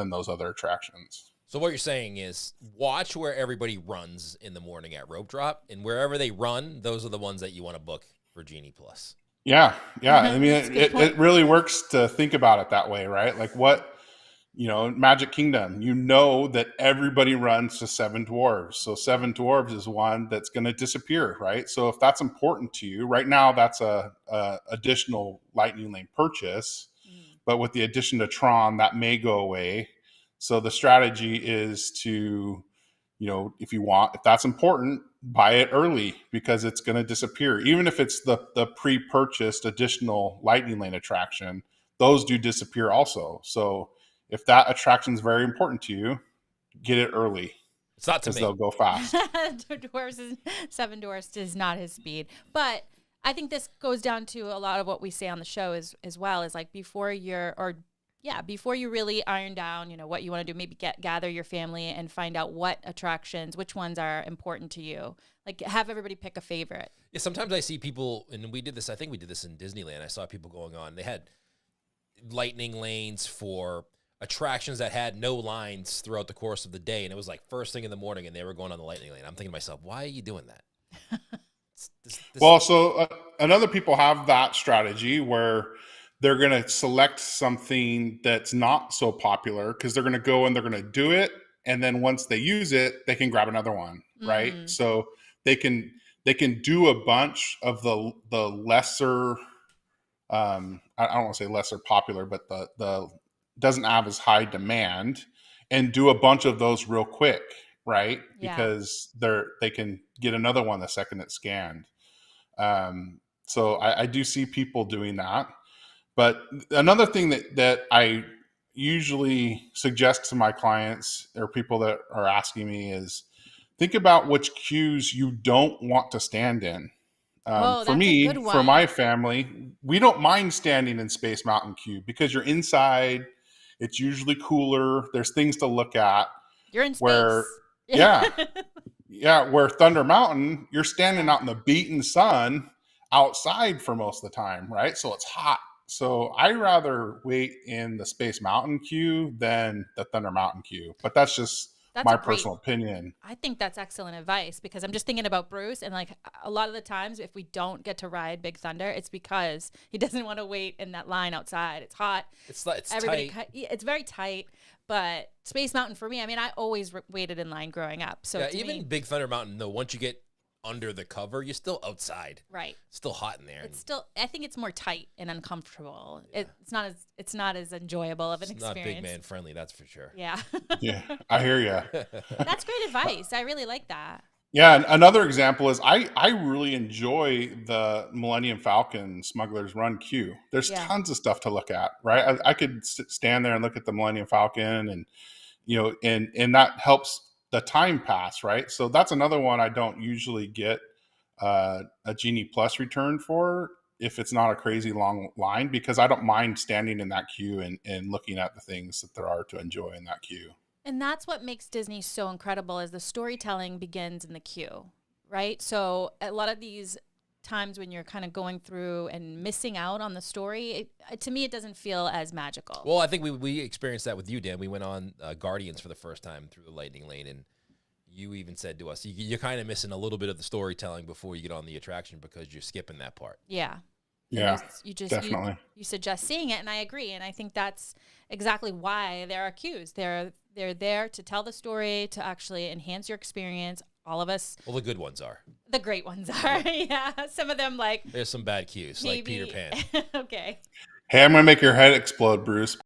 than those other attractions. So what you're saying is watch where everybody runs in the morning at rope drop, and wherever they run, those are the ones that you want to book for Genie Plus. Yeah. I mean, That's a good point. it really works to think about it that way, right? Like what, Magic Kingdom, that everybody runs to Seven Dwarves. So Seven Dwarves is one that's going to disappear, right? So if that's important to you, right now that's a additional Lightning Lane purchase, but with the addition to Tron, that may go away. So the strategy is to, if that's important, buy it early because it's going to disappear. Even if it's the pre-purchased additional Lightning Lane attraction, those do disappear also. So if that attraction is very important to you, get it early. It's not to me. They'll go fast. Seven Dwarfs is not his speed. But I think this goes down to a lot of what we say on the show as well, is like before you really iron down, what you want to do, maybe gather your family and find out what attractions, which ones are important to you. Like have everybody pick a favorite. Yeah, sometimes I see people, and I think we did this in Disneyland. I saw people going on. They had lightning lanes for attractions that had no lines throughout the course of the day, and it was like first thing in the morning, and they were going on the lightning lane. I'm thinking to myself, why are you doing that? And other people have that strategy where they're going to select something that's not so popular because they're going to go and they're going to do it, and then once they use it, they can grab another one, right? So they can do a bunch of the lesser, I don't want to say lesser popular, but the doesn't have as high demand, and do a bunch of those real quick, right? Yeah. Because they can get another one the second it's scanned. So I do see people doing that. But another thing that I usually suggest to my clients or people that are asking me is think about which queues you don't want to stand in. For me, for my family, we don't mind standing in Space Mountain queue because you're inside. It's usually cooler. There's things to look at. You're in space. Where Thunder Mountain, you're standing out in the beaten sun outside for most of the time, right? So it's hot. So I rather wait in the Space Mountain queue than the Thunder Mountain queue. But that's just my personal opinion. I think that's excellent advice because I'm just thinking about Bruce, and like a lot of the times if we don't get to ride Big Thunder, it's because he doesn't want to wait in that line outside. It's hot. It's tight. It's very tight. But Space Mountain for me, I mean, I always waited in line growing up. So even Big Thunder Mountain, though, once you get under the cover, you're still outside. Right. Still hot in there. It's still, I think it's more tight and uncomfortable. Yeah. It's not as enjoyable of an experience. Not big man friendly, that's for sure. Yeah. Yeah, I hear you. That's great advice. I really like that. Yeah, and another example is I really enjoy the Millennium Falcon Smuggler's Run queue. There's tons of stuff to look at, right? I could stand there and look at the Millennium Falcon, and and that helps the time pass, right? So that's another one I don't usually get a Genie Plus return for if it's not a crazy long line, because I don't mind standing in that queue and looking at the things that there are to enjoy in that queue. And that's what makes Disney so incredible, is the storytelling begins in the queue, right? So a lot of these times when you're kind of going through and missing out on the story, to me, it doesn't feel as magical. Well, I think we experienced that with you, Dan. We went on Guardians for the first time through the Lightning Lane, and you even said to us, you're kind of missing a little bit of the storytelling before you get on the attraction because you're skipping that part. Yeah. Yeah, definitely. You suggest seeing it, and I agree. And I think that's exactly why there are queues. They're there to tell the story, to actually enhance your experience. All of us. Well, the good ones are. The great ones are. Yeah. Some of them, like. There's some bad queues, maybe. Like Peter Pan. Okay. Hey, I'm going to make your head explode, Bruce.